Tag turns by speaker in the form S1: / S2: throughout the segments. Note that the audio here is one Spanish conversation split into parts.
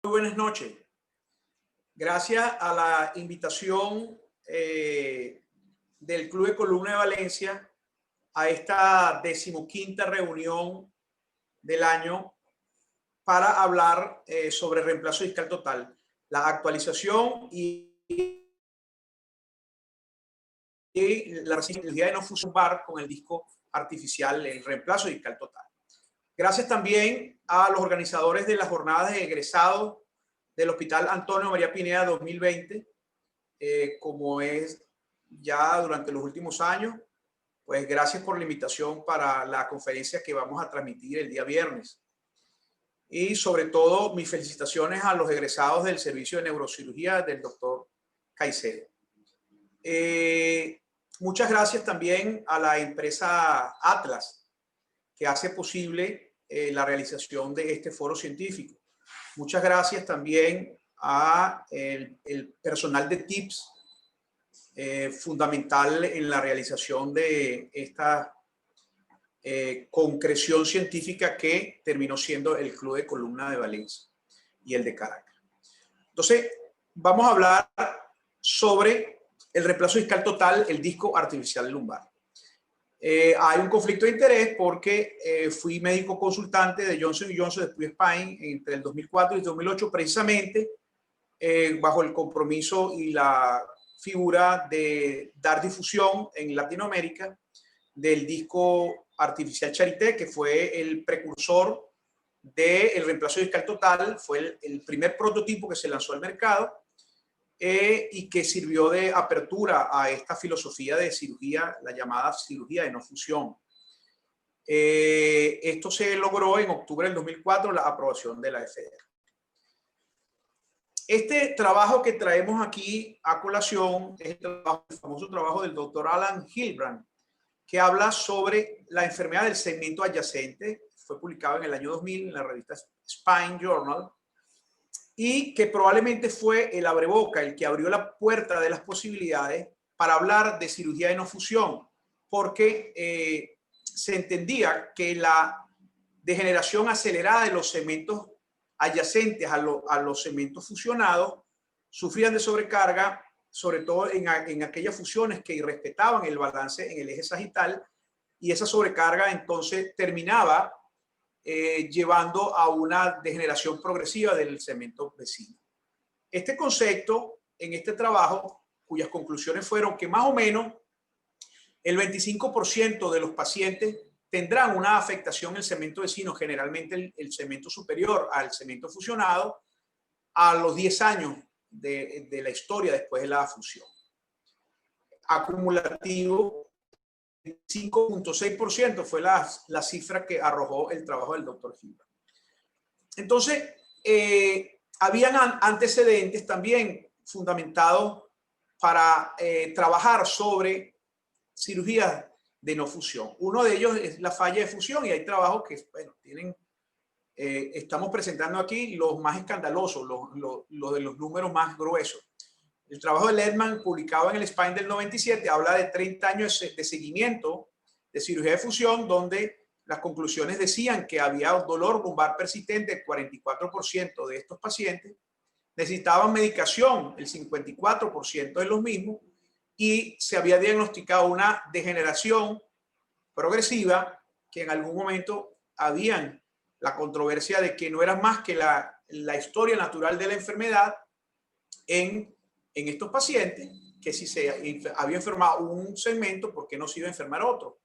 S1: Muy buenas noches. Gracias a la invitación del Club de Columna de Valencia a esta 15ª reunión del año para hablar sobre reemplazo discal total, la actualización y la resistencia de no fusionar con el disco artificial, el reemplazo discal total. Gracias también a los organizadores de las jornadas de egresados del Hospital Antonio María Pineda 2020, como es ya durante los últimos años. Pues gracias por la invitación para la conferencia que vamos a transmitir el día viernes. Y sobre todo, mis felicitaciones a los egresados del servicio de neurocirugía del doctor Caicedo. Muchas gracias también a la empresa Atlas, que hace posible la realización de este foro científico. Muchas gracias también a el personal de TIPS, fundamental en la realización de esta concreción científica que terminó siendo el Club de Columna de Valencia y el de Caracas. Entonces, vamos a hablar sobre el reemplazo discal total, el disco artificial lumbar. Hay un conflicto de interés porque fui médico consultante de Johnson & Johnson de Spine entre el 2004 y el 2008, precisamente bajo el compromiso y la figura de dar difusión en Latinoamérica del disco artificial Charité, que fue el precursor del reemplazo discal total, fue el primer prototipo que se lanzó al mercado y que sirvió de apertura a esta filosofía de cirugía, la llamada cirugía de no fusión. Esto se logró en octubre del 2004, la aprobación de la FDA. Este trabajo que traemos aquí a colación es el famoso trabajo del doctor Alan Hilbrand, que habla sobre la enfermedad del segmento adyacente. Fue publicado en el año 2000 en la revista Spine Journal y que probablemente fue el abreboca, el que abrió la puerta de las posibilidades para hablar de cirugía de no fusión, porque se entendía que la degeneración acelerada de los segmentos adyacentes a los segmentos fusionados sufrían de sobrecarga, sobre todo en aquellas fusiones que irrespetaban el balance en el eje sagital, y esa sobrecarga entonces terminaba llevando a una degeneración progresiva del segmento vecino. Este concepto, en este trabajo, cuyas conclusiones fueron que más o menos el 25% de los pacientes tendrán una afectación en el segmento vecino, generalmente el segmento superior al segmento fusionado, a los 10 años de la historia después de la fusión. Acumulativo, 5.6% fue la cifra que arrojó el trabajo del doctor Hilbrand. Entonces, habían antecedentes también fundamentados para trabajar sobre cirugías de no fusión. Uno de ellos es la falla de fusión, y hay trabajos que, bueno, estamos presentando aquí los más escandalosos, los de los números más gruesos. El trabajo de Ledman, publicado en el Spine del 97, habla de 30 años de seguimiento de cirugía de fusión, donde las conclusiones decían que había dolor lumbar persistente el 44% de estos pacientes, necesitaban medicación el 54% de los mismos, y se había diagnosticado una degeneración progresiva que en algún momento habían la controversia de que no era más que la historia natural de la enfermedad en estos pacientes, que si se había enfermado un segmento, ¿por qué no se iba a enfermar otro?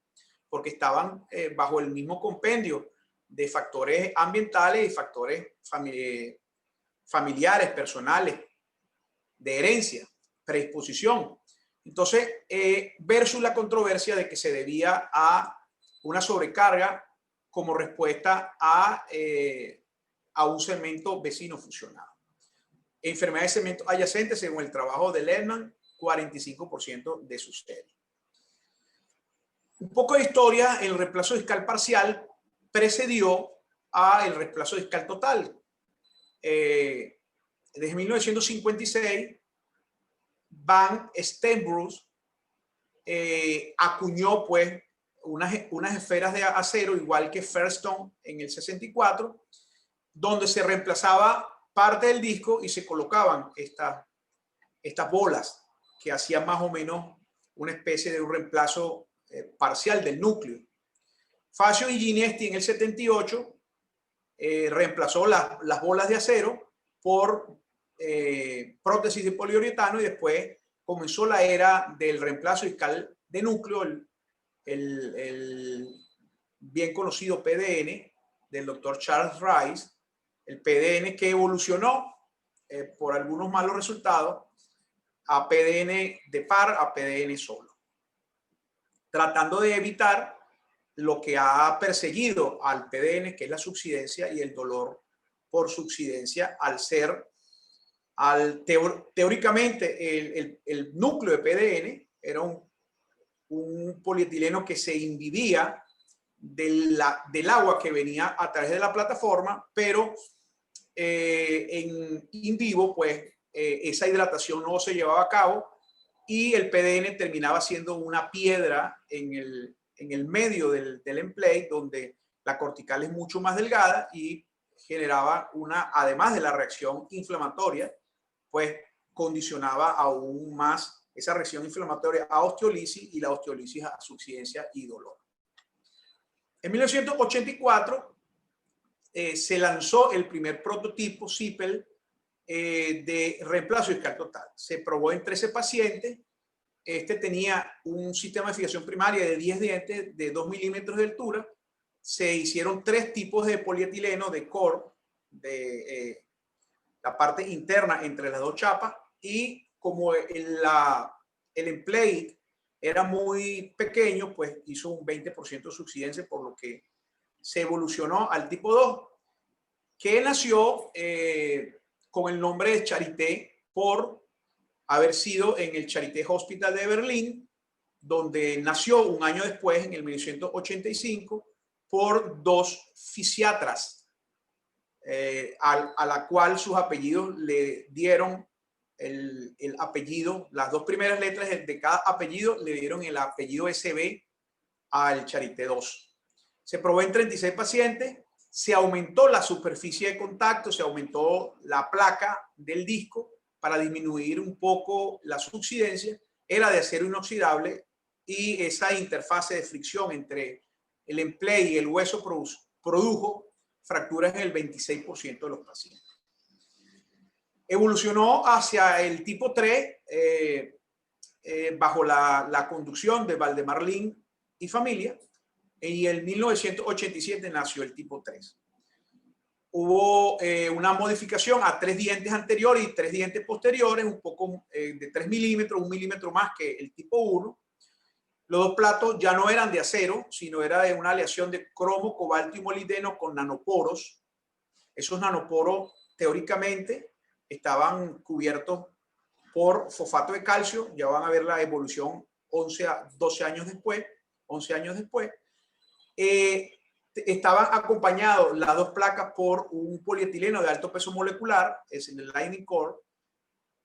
S1: Porque estaban bajo el mismo compendio de factores ambientales y factores familiares, personales, de herencia, predisposición. Entonces, versus la controversia de que se debía a una sobrecarga como respuesta a un segmento vecino fusionado. Enfermedad de segmento adyacente, según el trabajo de Ledman, 45% de su serie. Un poco de historia: el reemplazo discal parcial precedió al reemplazo discal total. Desde 1956, Van Steenbroek acuñó pues unas esferas de acero, igual que Firestone en el 64, donde se reemplazaba parte del disco y se colocaban estas bolas que hacían más o menos una especie de un reemplazo parcial del núcleo. Facio y Ginetti en el 78 reemplazó las bolas de acero por prótesis de poliuretano, y después comenzó la era del reemplazo discal de núcleo, el bien conocido PDN del doctor Charles Rice, el PDN que evolucionó por algunos malos resultados a PDN de par a PDN solo, tratando de evitar lo que ha perseguido al PDN, que es la subsidencia y el dolor por subsidencia, al ser, teóricamente, el núcleo de PDN era un polietileno que se imbibía del agua que venía a través de la plataforma, pero en in vivo, pues, esa hidratación no se llevaba a cabo y el PDN terminaba siendo una piedra en el medio del emplate, donde la cortical es mucho más delgada y generaba además de la reacción inflamatoria, pues condicionaba aún más esa reacción inflamatoria a osteolisis, y la osteolisis a subsidencia y dolor. En 1984 se lanzó el primer prototipo Zippel de reemplazo discal total. Se probó en 13 pacientes. Este tenía un sistema de fijación primaria de 10 dientes de 2 milímetros de altura. Se hicieron 3 tipos de polietileno de core, de la parte interna entre las dos chapas, y como el emplate era muy pequeño, pues hizo un 20% de subsidencia, por lo que se evolucionó al tipo 2, que nació con el nombre de Charité por haber sido en el Charité Hospital de Berlín, donde nació un año después, en el 1985, por 2 fisiatras, a la cual sus apellidos le dieron el apellido, las 2 primeras letras de cada apellido le dieron el apellido SB al Charité 2. Se probó en 36 pacientes, se aumentó la superficie de contacto, se aumentó la placa del disco para disminuir un poco la subsidencia, era de acero inoxidable, y esa interfase de fricción entre el emplate y el hueso produjo fracturas en el 26% de los pacientes. Evolucionó hacia el tipo 3 bajo la conducción de Valdemar Lin y familia, y en 1987 nació el tipo 3. Hubo una modificación a 3 dientes anteriores y 3 dientes posteriores, un poco de 3 milímetros, 1 milímetro más que el tipo 1. Los 2 platos ya no eran de acero, sino era de una aleación de cromo, cobalto y molibdeno con nanoporos. Esos nanoporos teóricamente estaban cubiertos por fosfato de calcio. Ya van a ver la evolución 11 a 12 años después, 11 años después. Estaban acompañados las 2 placas por un polietileno de alto peso molecular, es el Lightning Core,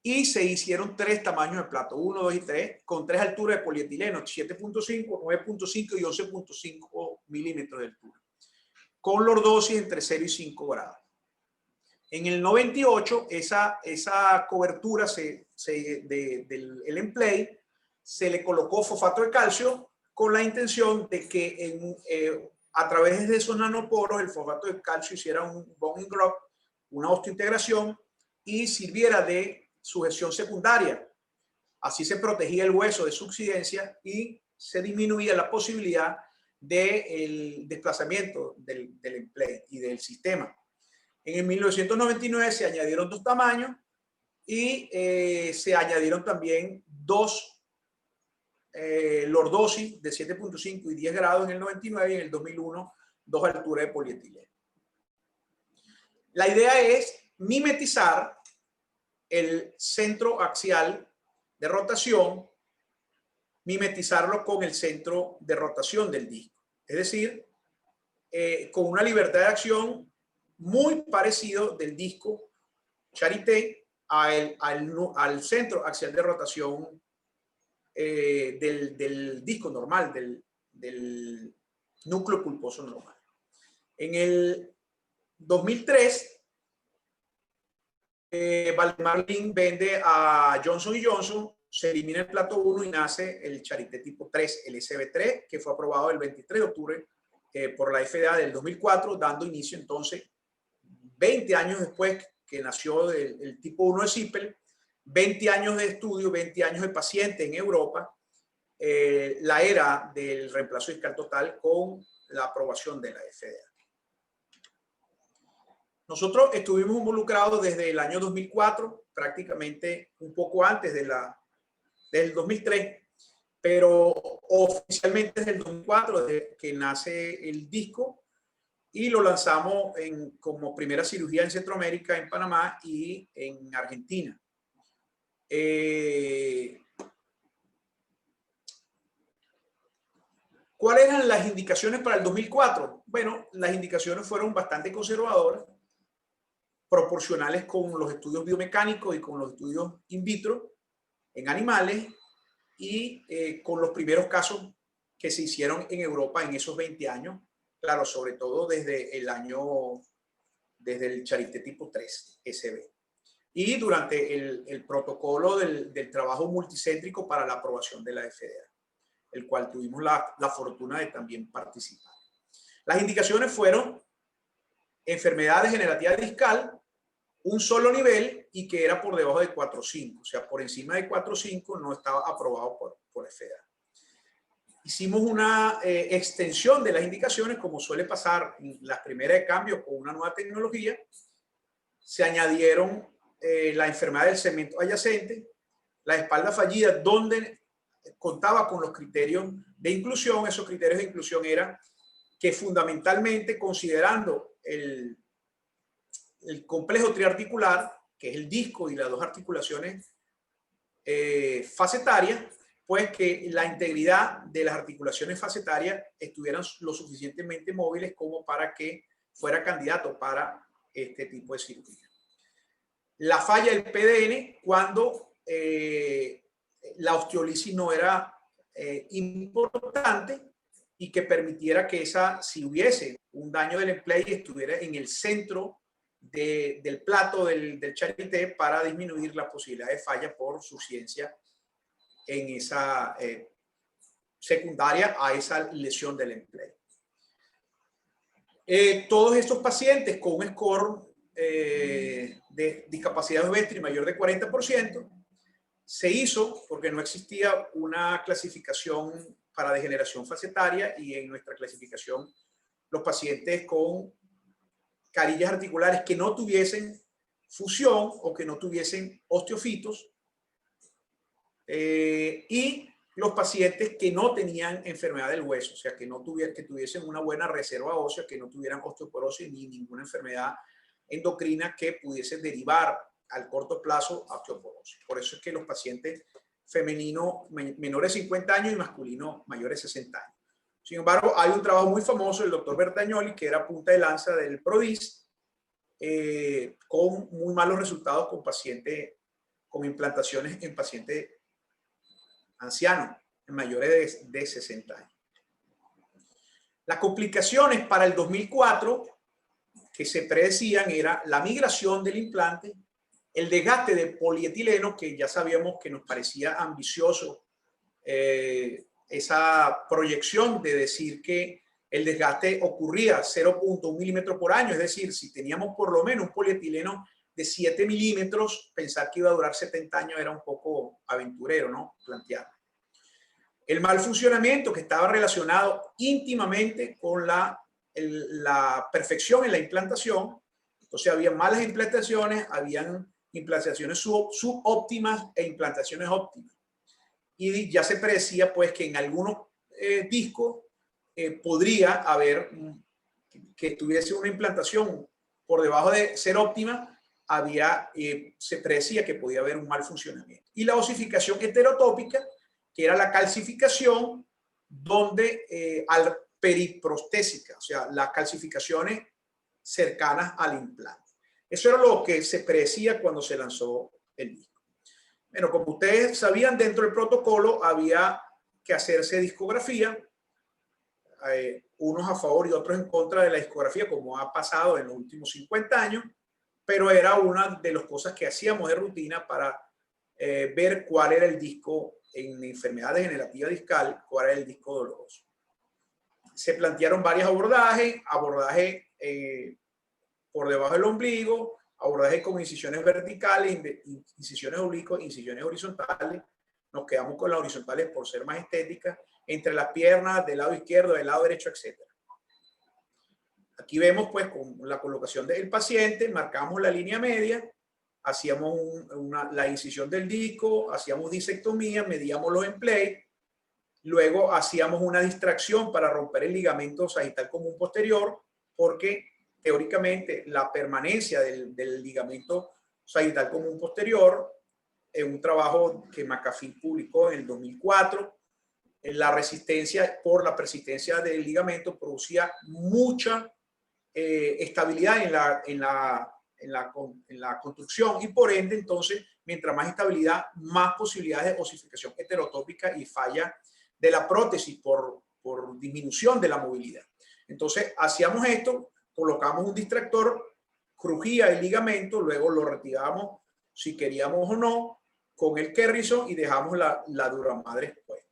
S1: y se hicieron 3 tamaños de plato, 1, 2 y 3, con 3 alturas de polietileno, 7.5, 9.5 y 11.5 milímetros de altura, con lordosis entre 0 y 5 grados. En el 98, esa cobertura del emplate se le colocó fosfato de calcio, con la intención de que a través de esos nanoporos el fosfato de calcio hiciera un bone growth, una osteointegración, y sirviera de sujeción secundaria. Así se protegía el hueso de subsidencia y se disminuía la posibilidad del desplazamiento del emplate y del sistema. En el 1999 se añadieron 2 tamaños y se añadieron también 2 lordosis de 7.5 y 10 grados en el 99, y en el 2001 2 alturas de polietileno. La idea es mimetizar el centro axial de rotación, mimetizarlo con el centro de rotación del disco. Es decir, con una libertad de acción muy parecido del disco Charité al centro axial de rotación del disco normal, del núcleo pulposo normal. En el 2003 Valdemar Lin vende a Johnson & Johnson, se elimina el plato 1 y nace el Charité tipo 3, el SB3, que fue aprobado el 23 de octubre por la FDA del 2004, dando inicio entonces, 20 años después que nació el tipo 1 de Zippel, 20 años de estudio, 20 años de paciente en Europa, la era del reemplazo discal total con la aprobación de la FDA. Nosotros estuvimos involucrados desde el año 2004, prácticamente un poco antes del 2003, pero oficialmente desde el 2004, desde que nace el disco, y lo lanzamos como primera cirugía en Centroamérica, en Panamá y en Argentina. ¿Cuáles eran las indicaciones para el 2004? Bueno, las indicaciones fueron bastante conservadoras, proporcionales con los estudios biomecánicos y con los estudios in vitro en animales y con los primeros casos que se hicieron en Europa en esos 20 años, claro, sobre todo desde el Charité tipo 3, SB. Y durante el protocolo del trabajo multicéntrico para la aprobación de la FDA, el cual tuvimos la fortuna de también participar. Las indicaciones fueron enfermedad degenerativa discal, un solo nivel y que era por debajo de 4.5, o sea, por encima de 4.5 no estaba aprobado por FDA. Hicimos una extensión de las indicaciones, como suele pasar en las primeras de cambio con una nueva tecnología. Se añadieron la enfermedad del segmento adyacente, la espalda fallida, donde contaba con los criterios de inclusión. Esos criterios de inclusión eran que fundamentalmente, considerando el complejo triarticular, que es el disco y las dos articulaciones facetarias, pues que la integridad de las articulaciones facetarias estuvieran lo suficientemente móviles como para que fuera candidato para este tipo de cirugía. La falla del PDN cuando la osteolisis no era importante y que permitiera que si hubiese un daño del emplate, estuviera en el centro del plato del Charité para disminuir la posibilidad de falla por su ciencia en esa secundaria a esa lesión del emplate. Todos estos pacientes con un score de discapacidad ovestre mayor de 40% se hizo porque no existía una clasificación para degeneración facetaria, y en nuestra clasificación los pacientes con carillas articulares que no tuviesen fusión o que no tuviesen osteofitos y los pacientes que no tenían enfermedad del hueso, o sea, que tuviesen una buena reserva ósea, que no tuvieran osteoporosis ni ninguna enfermedad endocrina que pudiese derivar al corto plazo a osteoporosis. Por eso es que los pacientes femeninos menores de 50 años y masculinos mayores de 60 años. Sin embargo, hay un trabajo muy famoso del doctor Bertagnoli, que era punta de lanza del PRODIS, con muy malos resultados con pacientes, con implantaciones en pacientes ancianos, en mayores de 60 años. Las complicaciones para el 2004 que se predecían era la migración del implante, el desgaste de polietileno, que ya sabíamos que nos parecía ambicioso esa proyección de decir que el desgaste ocurría 0.1 milímetro por año, es decir, si teníamos por lo menos un polietileno de 7 milímetros, pensar que iba a durar 70 años era un poco aventurero, ¿no? Plantear. El mal funcionamiento, que estaba relacionado íntimamente con la perfección en la implantación. Entonces había malas implantaciones, habían implantaciones subóptimas e implantaciones óptimas. Y ya se predecía pues que en algunos discos podría haber que tuviese una implantación por debajo de ser óptima, se predecía que podía haber un mal funcionamiento. Y la osificación heterotópica, que era la calcificación al periprostésica, o sea, las calcificaciones cercanas al implante. Eso era lo que se predecía cuando se lanzó el disco. Bueno, como ustedes sabían, dentro del protocolo había que hacerse discografía, unos a favor y otros en contra de la discografía, como ha pasado en los últimos 50 años, pero era una de las cosas que hacíamos de rutina para ver cuál era el disco en enfermedad degenerativa discal, cuál era el disco doloroso. Se plantearon varios abordajes, por debajo del ombligo, abordaje con incisiones verticales, incisiones oblicuas, incisiones horizontales. Nos quedamos con las horizontales por ser más estéticas, entre las piernas, del lado izquierdo, del lado derecho, etc. Aquí vemos pues con la colocación del paciente, marcamos la línea media, hacíamos la incisión del disco, hacíamos disectomía, medíamos los emplay, luego hacíamos una distracción para romper el ligamento sagital común posterior, porque teóricamente la permanencia del ligamento sagital común posterior, en un trabajo que McAfee publicó en el 2004, la resistencia por la persistencia del ligamento producía mucha estabilidad en la construcción, y por ende entonces mientras más estabilidad, más posibilidades de osificación heterotópica y falla de la prótesis por disminución de la movilidad. Entonces hacíamos esto, colocamos un distractor, crujía el ligamento, luego lo retiramos si queríamos o no con el Kerrison y dejamos la duramadre expuesta.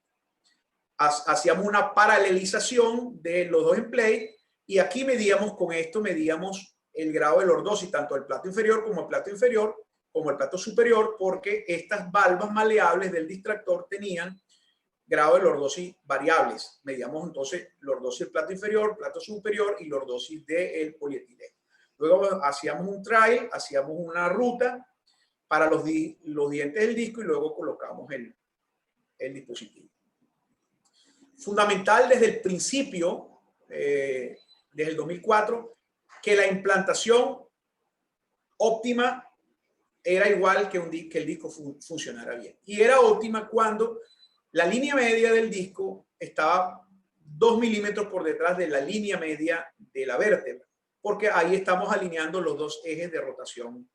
S1: Hacíamos una paralelización de los dos emplay y aquí medíamos el grado de lordosis, tanto el plato inferior como el plato superior, porque estas valvas maleables del distractor tenían grado de lordosis variables. Medíamos entonces lordosis del plato inferior, plato superior y lordosis del polietileno. Luego hacíamos un trial, hacíamos una ruta para los dientes del disco y luego colocamos el dispositivo. Fundamental desde el principio, desde el 2004, que la implantación óptima era igual que el disco funcionara bien. Y era óptima cuando la línea media del disco estaba 2 milímetros por detrás de la línea media de la vértebra, porque ahí estamos alineando los dos ejes de rotación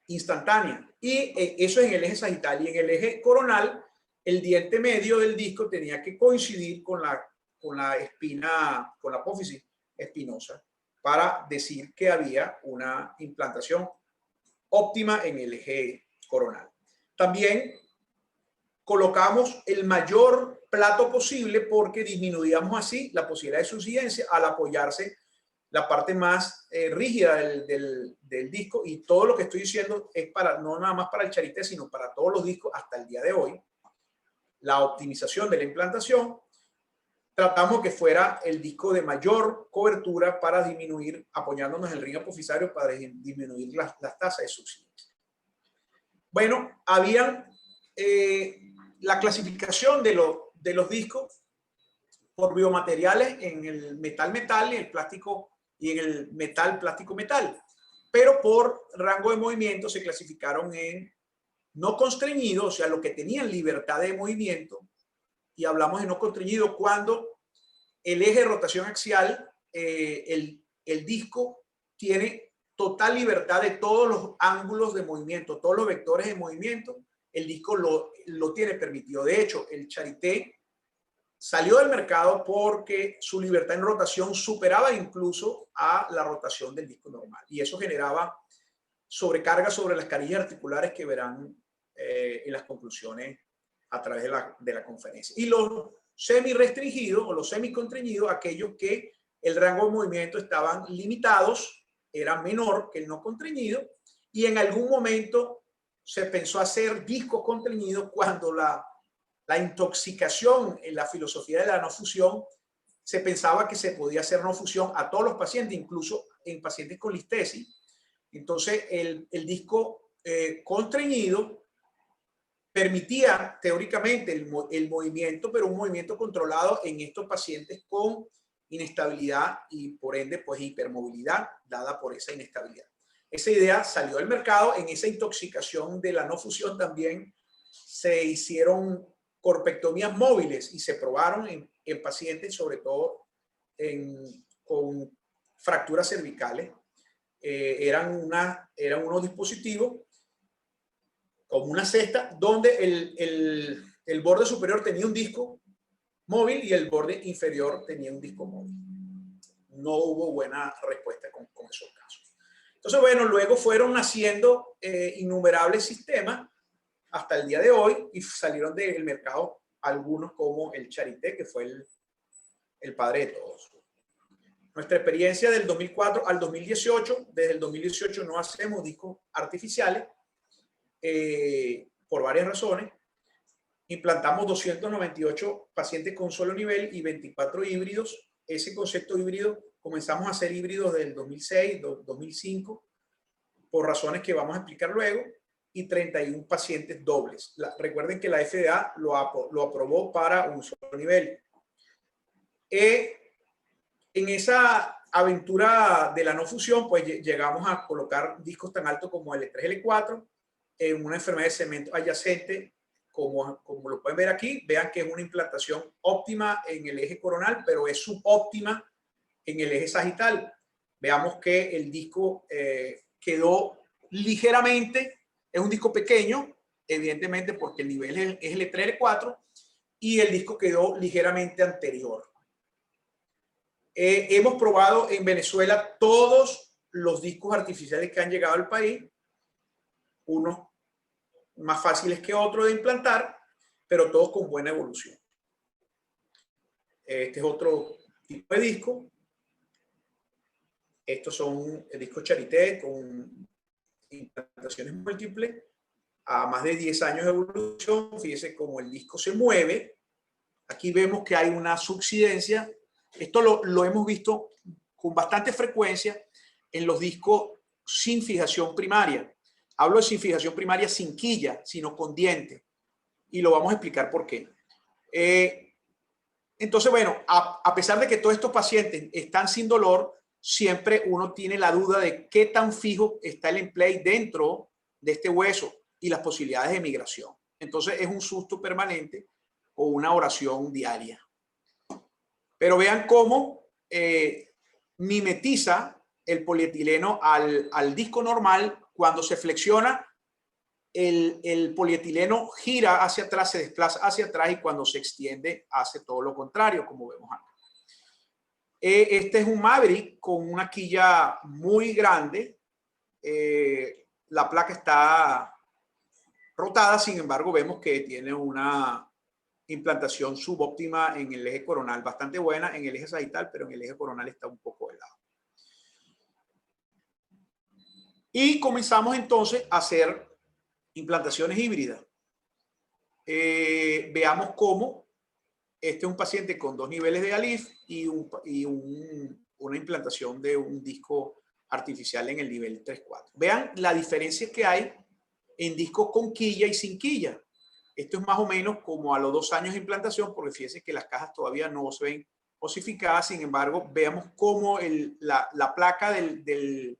S1: instantánea. Y eso es en el eje sagital. Y en el eje coronal, el diente medio del disco tenía que coincidir con la espina, con la apófisis espinosa, para decir que había una implantación óptima en el eje coronal. También colocamos el mayor plato posible porque disminuíamos así la posibilidad de subsidencia al apoyarse la parte más rígida del disco, y todo lo que estoy diciendo es no nada más para el Charité, sino para todos los discos hasta el día de hoy. La optimización de la implantación, tratamos que fuera el disco de mayor cobertura para disminuir, apoyándonos en el ring apofisario para disminuir las tasas de subsidencia. Bueno, habían la clasificación de los discos por biomateriales en el metal-metal y el plástico y en el metal-plástico-metal, pero por rango de movimiento se clasificaron en no constreñido, o sea, lo que tenían libertad de movimiento, y hablamos de no constreñido cuando el eje de rotación axial, el disco tiene total libertad de todos los ángulos de movimiento, todos los vectores de movimiento, el disco lo tiene permitido. De hecho, el Charité salió del mercado porque su libertad en rotación superaba incluso a la rotación del disco normal, y eso generaba sobrecarga sobre las carillas articulares que verán en las conclusiones a través de la conferencia. Y los semi-restringidos o los semi-contrañidos, aquellos que el rango de movimiento estaban limitados, era menor que el no contrañido, y en algún momento se pensó hacer discos contrañidos cuando la intoxicación en la filosofía de la no fusión, se pensaba que se podía hacer no fusión a todos los pacientes, incluso en pacientes con listesis. Entonces el disco contrañido permitía teóricamente el movimiento, pero un movimiento controlado en estos pacientes con inestabilidad y por ende pues hipermovilidad dada por esa inestabilidad. Esa idea salió del mercado. En esa intoxicación de la no fusión también se hicieron corpectomías móviles y se probaron en pacientes, sobre todo con fracturas cervicales. Eran unos dispositivos como una cesta donde el borde superior tenía un disco móvil y el borde inferior tenía un disco móvil. No hubo buena respuesta con esos casos. Entonces, bueno, luego fueron naciendo innumerables sistemas hasta el día de hoy y salieron del mercado algunos como el Charité, que fue el padre de todos. Nuestra experiencia del 2004 al 2018, desde el 2018 no hacemos discos artificiales por varias razones. Implantamos 298 pacientes con solo nivel y 24 híbridos. Ese concepto híbrido comenzamos a hacer híbridos desde el 2006, 2005, por razones que vamos a explicar luego, y 31 pacientes dobles. Recuerden que la FDA lo aprobó para un solo nivel. En esa aventura de la no fusión, pues llegamos a colocar discos tan altos como L3, L4 en una enfermedad de cemento adyacente, como lo pueden ver aquí. Vean que es una implantación óptima en el eje coronal, pero es subóptima en el eje sagital. Veamos que el disco quedó ligeramente, es un disco pequeño, evidentemente porque el nivel es L3, L4, y el disco quedó ligeramente anterior. Hemos probado en Venezuela todos los discos artificiales que han llegado al país, unos más fáciles que otros de implantar, pero todos con buena evolución. Este es otro tipo de disco. Estos son el disco Charité con implantaciones múltiples a más de 10 años de evolución. Fíjense cómo el disco se mueve. Aquí vemos que hay una subsidencia. Esto lo hemos visto con bastante frecuencia en los discos sin fijación primaria. Hablo de sin fijación primaria sin quilla, sino con diente. Y lo vamos a explicar por qué. Entonces, bueno, a pesar de que todos estos pacientes están sin dolor, siempre uno tiene la duda de qué tan fijo está el emplay dentro de este hueso y las posibilidades de migración. Entonces, es un susto permanente o una oración diaria. Pero vean cómo mimetiza el polietileno al disco normal. Cuando se flexiona, el polietileno gira hacia atrás, se desplaza hacia atrás, y cuando se extiende hace todo lo contrario, como vemos acá. Este es un Maverick con una quilla muy grande. La placa está rotada, sin embargo, vemos que tiene una implantación subóptima en el eje coronal, bastante buena en el eje sagital, pero en el eje coronal está un poco helado. Y comenzamos entonces a hacer implantaciones híbridas. Veamos cómo este es un paciente con 2 niveles de ALIF y una implantación de un disco artificial en el nivel 3-4. Vean la diferencia que hay en discos con quilla y sin quilla. Esto es más o menos como a los 2 años de implantación, porque fíjense que las cajas todavía no se ven osificadas. Sin embargo, veamos cómo la placa del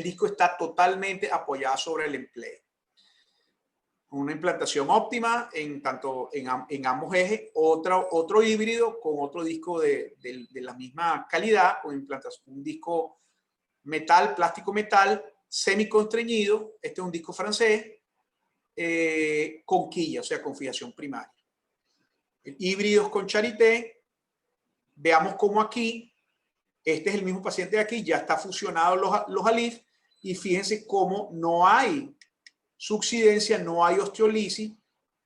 S1: disco está totalmente apoyada sobre el empleo. Una implantación óptima en ambos ejes. Otro híbrido con otro disco de la misma calidad, con implantación, un disco metal, plástico metal, semiconstreñido. Este es un disco francés con quilla, o sea, con fijación primaria. Híbridos con Charité. Veamos cómo aquí, este es el mismo paciente de aquí, ya está fusionado los ALIF, y fíjense cómo no hay subsidencia, no hay osteolisis,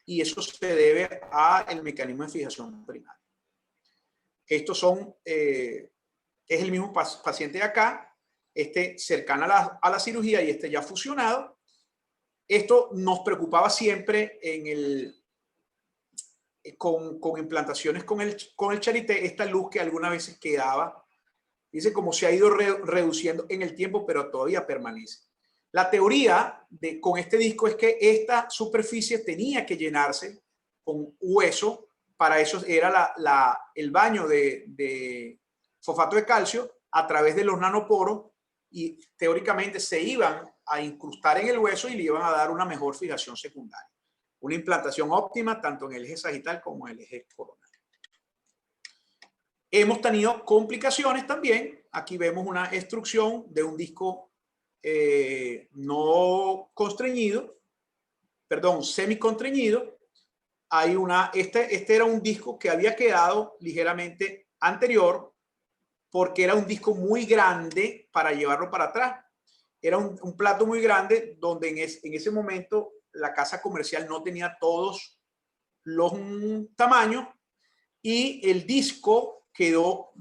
S1: y eso se debe al mecanismo de fijación primaria. Estos son, es el mismo paciente de acá, este cercano a la cirugía y este ya fusionado. Esto nos preocupaba siempre con implantaciones con el Charité, esta luz que algunas veces quedaba, dice como se ha ido reduciendo en el tiempo, pero todavía permanece. La teoría con este disco es que esta superficie tenía que llenarse con hueso. Para eso era el baño de fosfato de calcio a través de los nanoporos, y teóricamente se iban a incrustar en el hueso y le iban a dar una mejor fijación secundaria. Una implantación óptima tanto en el eje sagital como en el eje coronal. Hemos tenido complicaciones también. Aquí vemos una extrusión de un disco no constreñido, perdón, semiconstreñido. Este era un disco que había quedado ligeramente anterior porque era un disco muy grande para llevarlo para atrás. era un plato muy grande donde en ese momento la casa comercial no tenía todos los tamaños y el disco quedó,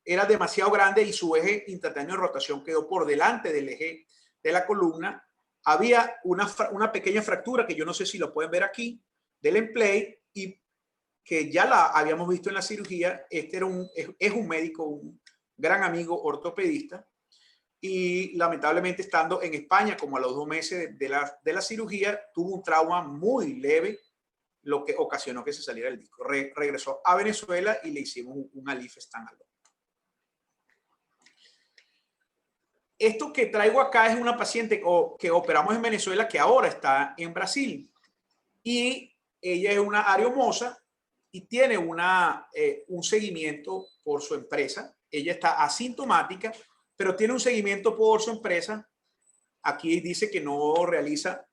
S1: era demasiado grande y su eje instantáneo de rotación quedó por delante del eje de la columna. Había una pequeña fractura que yo no sé si lo pueden ver aquí, del emplate, y que ya la habíamos visto en la cirugía. Este era es un médico, un gran amigo ortopedista, y lamentablemente estando en España como a los 2 meses de la cirugía, tuvo un trauma muy leve, lo que ocasionó que se saliera el disco. Regresó a Venezuela y le hicimos un ALIF standalone. Esto que traigo acá es una paciente que operamos en Venezuela que ahora está en Brasil, y ella es una areomosa y tiene un seguimiento por su empresa. Ella está asintomática, pero tiene un seguimiento por su empresa. Aquí dice que no realiza.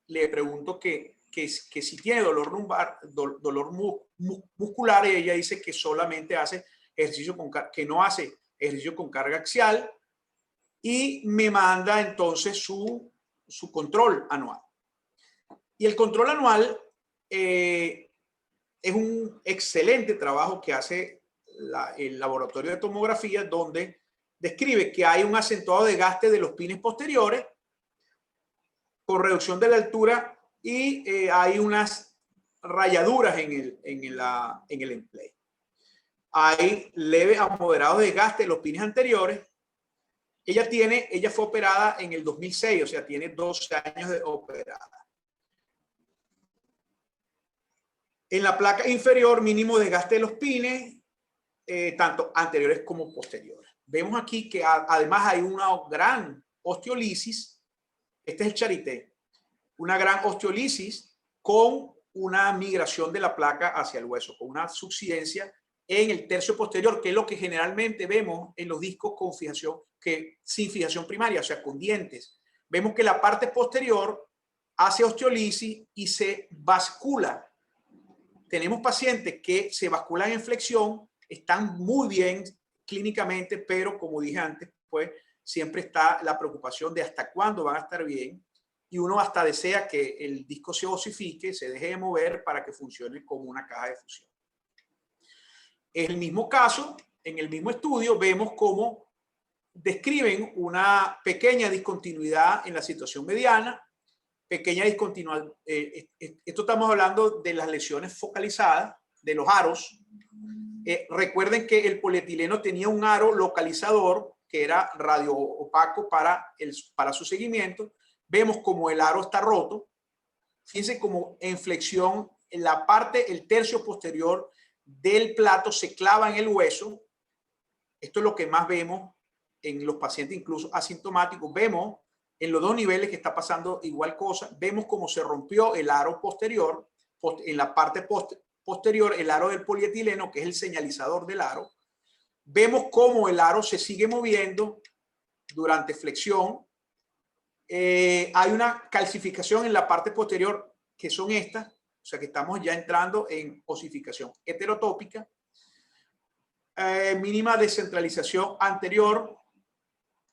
S1: Le pregunto que si tiene dolor lumbar, dolor muscular, y ella dice que solamente hace ejercicio que no hace ejercicio con carga axial, y me manda entonces su control anual. Y el control anual es un excelente trabajo que hace el laboratorio de tomografía, donde describe que hay un acentuado desgaste de los pines posteriores por reducción de la altura, y hay unas rayaduras en el emplate. Hay leve a moderado desgaste de los pines anteriores. Ella fue operada en el 2006, o sea, tiene 12 años de operada. En la placa inferior, mínimo desgaste de los pines, tanto anteriores como posteriores. Vemos aquí que además hay una gran osteolisis. Este es el charité. Una gran osteolisis con una migración de la placa hacia el hueso, con una subsidencia en el tercio posterior, que es lo que generalmente vemos en los discos con fijación, sin fijación primaria, o sea, con dientes. Vemos que la parte posterior hace osteolisis y se bascula. Tenemos pacientes que se basculan en flexión, están muy bien clínicamente, pero como dije antes, pues siempre está la preocupación de hasta cuándo van a estar bien, y uno hasta desea que el disco se osifique, se deje de mover para que funcione como una caja de fusión. En el mismo caso, en el mismo estudio, vemos cómo describen una pequeña discontinuidad en la situación mediana, pequeña discontinuidad. Esto estamos hablando de las lesiones focalizadas, de los aros. Recuerden que el polietileno tenía un aro localizador que era radio opaco para su seguimiento. Vemos como el aro está roto. Fíjense como en flexión, en la parte, el tercio posterior del plato se clava en el hueso. Esto es lo que más vemos en los pacientes incluso asintomáticos. Vemos en los dos niveles que está pasando igual cosa. Vemos cómo se rompió el aro posterior, en la parte posterior, el aro del polietileno, que es el señalizador del aro. Vemos cómo el aro se sigue moviendo durante flexión. Hay una calcificación en la parte posterior, que son estas, o sea que estamos ya entrando en osificación heterotópica. Mínima descentralización anterior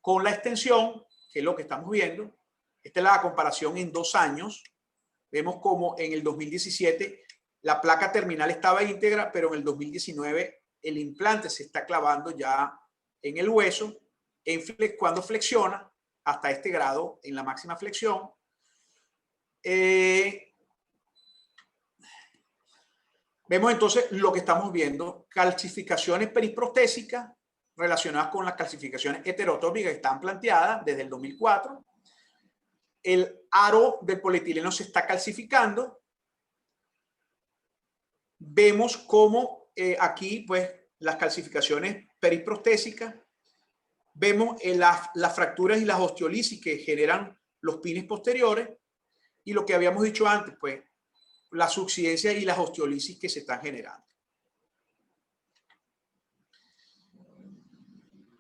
S1: con la extensión, que es lo que estamos viendo. Esta es la comparación en 2 años. Vemos como en el 2017 la placa terminal estaba íntegra, pero en el 2019 el implante se está clavando ya en el hueso, cuando flexiona hasta este grado, en la máxima flexión. Vemos entonces lo que estamos viendo: calcificaciones periprostésicas relacionadas con las calcificaciones heterotópicas que están planteadas desde el 2004. El aro del polietileno se está calcificando. Vemos cómo aquí, pues, las calcificaciones periprostésicas. Vemos las fracturas y las osteolisis que generan los pines posteriores, y lo que habíamos dicho antes, pues, la subsidencia y las osteolisis que se están generando.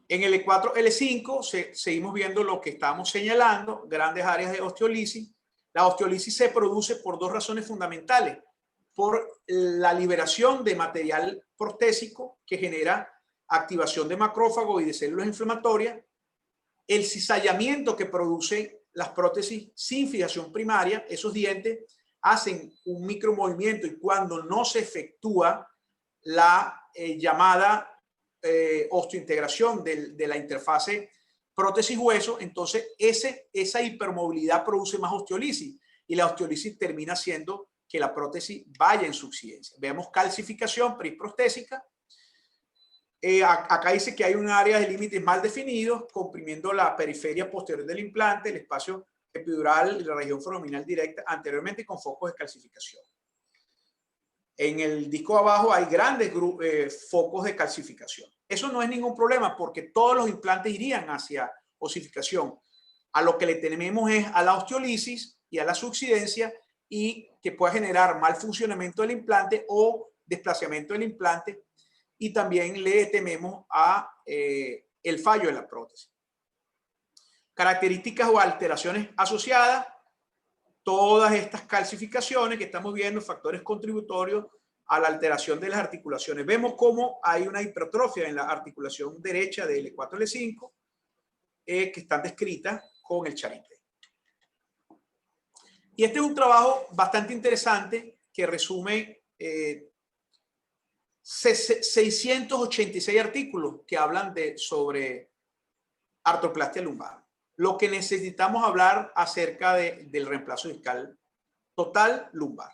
S1: En el E4, L5 seguimos viendo lo que estamos señalando, grandes áreas de osteolisis. La osteolisis se produce por 2 razones fundamentales: por la liberación de material prostésico que genera activación de macrófagos y de células inflamatorias, el cizallamiento que produce las prótesis sin fijación primaria. Esos dientes hacen un micromovimiento y cuando no se efectúa la llamada osteointegración de la interfase prótesis-hueso, entonces esa hipermovilidad produce más osteolisis y la osteolisis termina siendo que la prótesis vaya en subsidencia. Vemos calcificación periprostésica. Acá dice que hay un área de límites mal definidos, comprimiendo la periferia posterior del implante, el espacio epidural y la región foraminal directa, anteriormente con focos de calcificación. En el disco abajo hay grandes focos de calcificación. Eso no es ningún problema porque todos los implantes irían hacia osificación. A lo que le tememos es a la osteolisis y a la subsidencia y que pueda generar mal funcionamiento del implante o desplazamiento del implante, y también le tememos a el fallo de la prótesis. Características o alteraciones asociadas. Todas estas calcificaciones que estamos viendo, factores contributorios a la alteración de las articulaciones. Vemos cómo hay una hipertrofia en la articulación derecha de L4, L5, que están descritas con el Charité. Y este es un trabajo bastante interesante que resume 686 artículos que hablan sobre artroplastia lumbar. Lo que necesitamos hablar acerca del reemplazo discal total lumbar.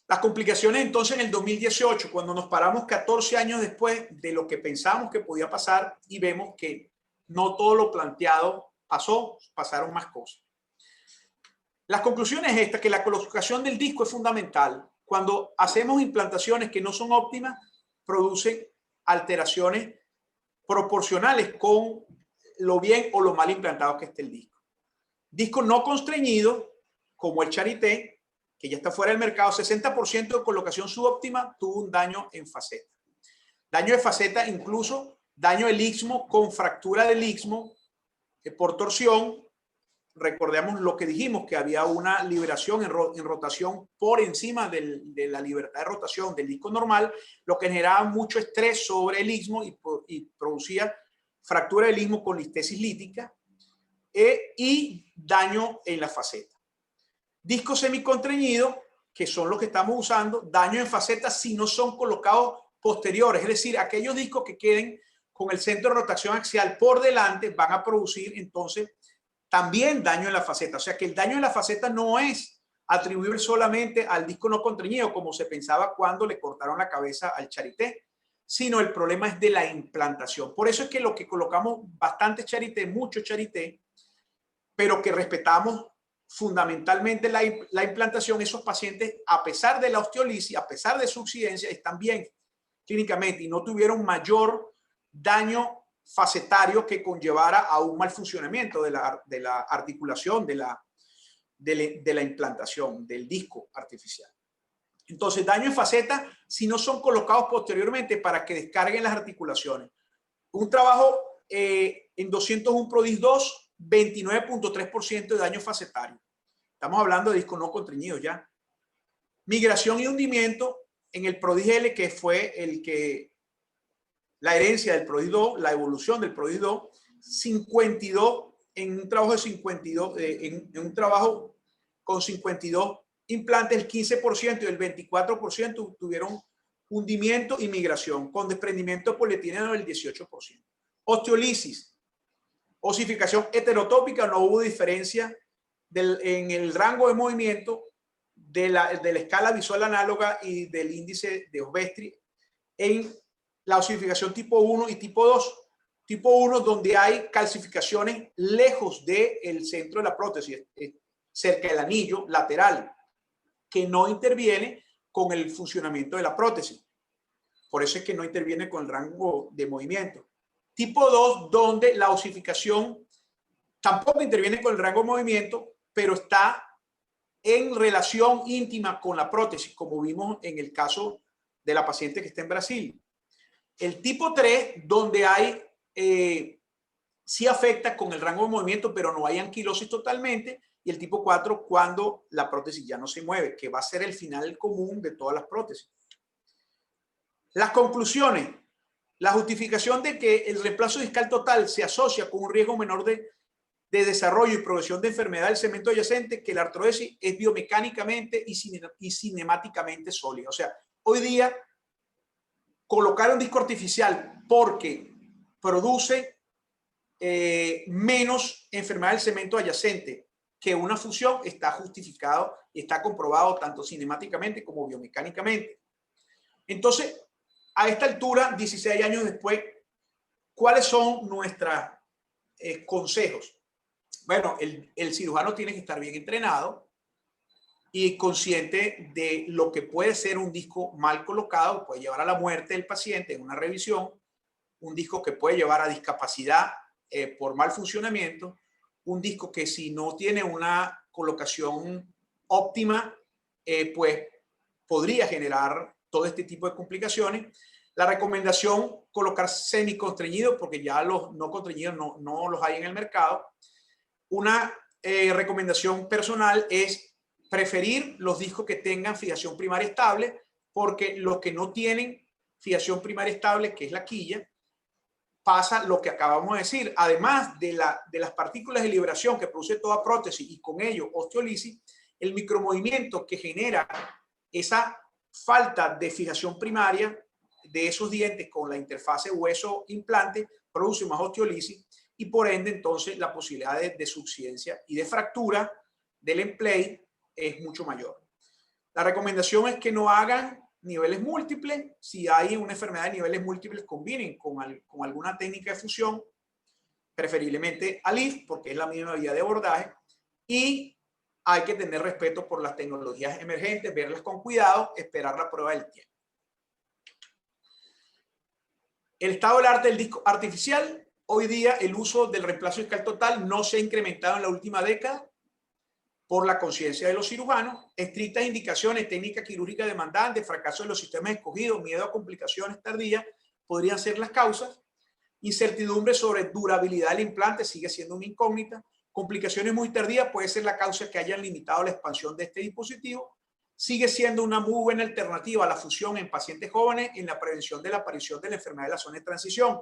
S1: Las complicaciones entonces en el 2018, cuando nos paramos 14 años después de lo que pensábamos que podía pasar y vemos que no todo lo planteado pasó, pasaron más cosas. Las conclusiones es esta, que la colocación del disco es fundamental. Cuando hacemos implantaciones que no son óptimas, producen alteraciones proporcionales con lo bien o lo mal implantado que esté el disco. Disco no constreñido, como el Charité, que ya está fuera del mercado, 60% de colocación subóptima tuvo un daño en faceta. Daño de faceta, incluso daño del istmo con fractura del istmo por torsión. Recordemos lo que dijimos, que había una liberación en rotación por encima de la libertad de rotación del disco normal, lo que generaba mucho estrés sobre el istmo y producía fractura del istmo con listesis lítica y daño en la faceta. Discos semicontreñidos, que son los que estamos usando, daño en faceta si no son colocados posteriores, es decir, aquellos discos que queden con el centro de rotación axial por delante van a producir entonces también daño en la faceta. O sea que el daño en la faceta no es atribuible solamente al disco no contrañido, como se pensaba cuando le cortaron la cabeza al Charité, sino el problema es de la implantación. Por eso es que lo que colocamos bastante Charité, mucho Charité, pero que respetamos fundamentalmente la implantación, esos pacientes, a pesar de la osteolisis, a pesar de su subsidencia, están bien clínicamente y no tuvieron mayor daño facetario que conllevara a un mal funcionamiento de la articulación, de la implantación del disco artificial. Entonces, daño en faceta si no son colocados posteriormente para que descarguen las articulaciones. Un trabajo en 201 PRODIS 2, 29.3% de daño facetario. Estamos hablando de disco no contrañido ya. Migración y hundimiento en el PRODIS L, que fue la herencia del PRODIS 2, la evolución del PRODIS 2, 52 en un trabajo de 52, en un trabajo con 52 implantes, el 15% y el 24% tuvieron hundimiento y migración, con desprendimiento de polietileno del 18%. Osteolisis, osificación heterotópica, no hubo diferencia en el rango de movimiento de la escala visual análoga y del índice de Osbestry en la osificación tipo 1 y tipo 2. Tipo 1, donde hay calcificaciones lejos del centro de la prótesis, cerca del anillo lateral, que no interviene con el funcionamiento de la prótesis. Por eso es que no interviene con el rango de movimiento. Tipo 2, donde la osificación tampoco interviene con el rango de movimiento, pero está en relación íntima con la prótesis, como vimos en el caso de la paciente que está en Brasil. El tipo 3, donde hay, sí afecta con el rango de movimiento, pero no hay anquilosis totalmente. Y el tipo 4, cuando la prótesis ya no se mueve, que va a ser el final común de todas las prótesis. Las conclusiones. La justificación de que el reemplazo discal total se asocia con un riesgo menor de desarrollo y progresión de enfermedad del segmento adyacente que la artrodesis es biomecánicamente y cinemáticamente sólida. O sea, hoy día colocar un disco artificial porque produce menos enfermedad del segmento adyacente que una fusión está justificado y está comprobado tanto cinemáticamente como biomecánicamente. Entonces, a esta altura, 16 años después, ¿cuáles son nuestros consejos? Bueno, el cirujano tiene que estar bien entrenado y consciente de lo que puede ser un disco mal colocado, puede llevar a la muerte del paciente en una revisión, un disco que puede llevar a discapacidad por mal funcionamiento, un disco que si no tiene una colocación óptima, pues podría generar todo este tipo de complicaciones. La recomendación, colocar semiconstreñidos, porque ya los no constreñidos no los hay en el mercado. Una recomendación personal es preferir los discos que tengan fijación primaria estable, porque los que no tienen fijación primaria estable, que es la quilla, pasa lo que acabamos de decir. Además de las partículas de liberación que produce toda prótesis y con ello osteolisis, el micromovimiento que genera esa falta de fijación primaria de esos dientes con la interfase hueso-implante produce más osteolisis y por ende entonces la posibilidad de subsidencia y de fractura del emplay es mucho mayor. La recomendación es que no hagan niveles múltiples. Si hay una enfermedad de niveles múltiples, combinen con alguna técnica de fusión, preferiblemente ALIF, porque es la misma vía de abordaje, y hay que tener respeto por las tecnologías emergentes, verlas con cuidado, esperar la prueba del tiempo. El estado del arte del disco artificial. Hoy día el uso del reemplazo discal total no se ha incrementado en la última década por la conciencia de los cirujanos, estrictas indicaciones, técnica quirúrgica demandante, fracaso de los sistemas escogidos, miedo a complicaciones tardías podrían ser las causas. Incertidumbre sobre durabilidad del implante sigue siendo una incógnita. Complicaciones muy tardías puede ser la causa que hayan limitado la expansión de este dispositivo. Sigue siendo una muy buena alternativa a la fusión en pacientes jóvenes en la prevención de la aparición de la enfermedad de la zona de transición.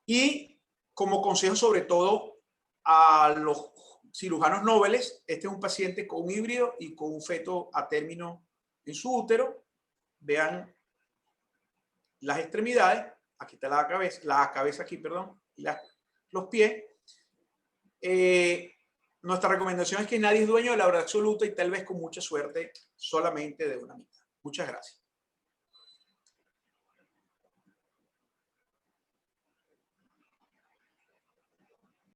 S1: Y como consejo sobre todo a los cirujanos nobles, este es un paciente con un híbrido y con un feto a término en su útero. Vean las extremidades, aquí está la cabeza aquí, perdón, y los pies. Nuestra recomendación es que nadie es dueño de la verdad absoluta y tal vez con mucha suerte solamente de una mitad. Muchas gracias.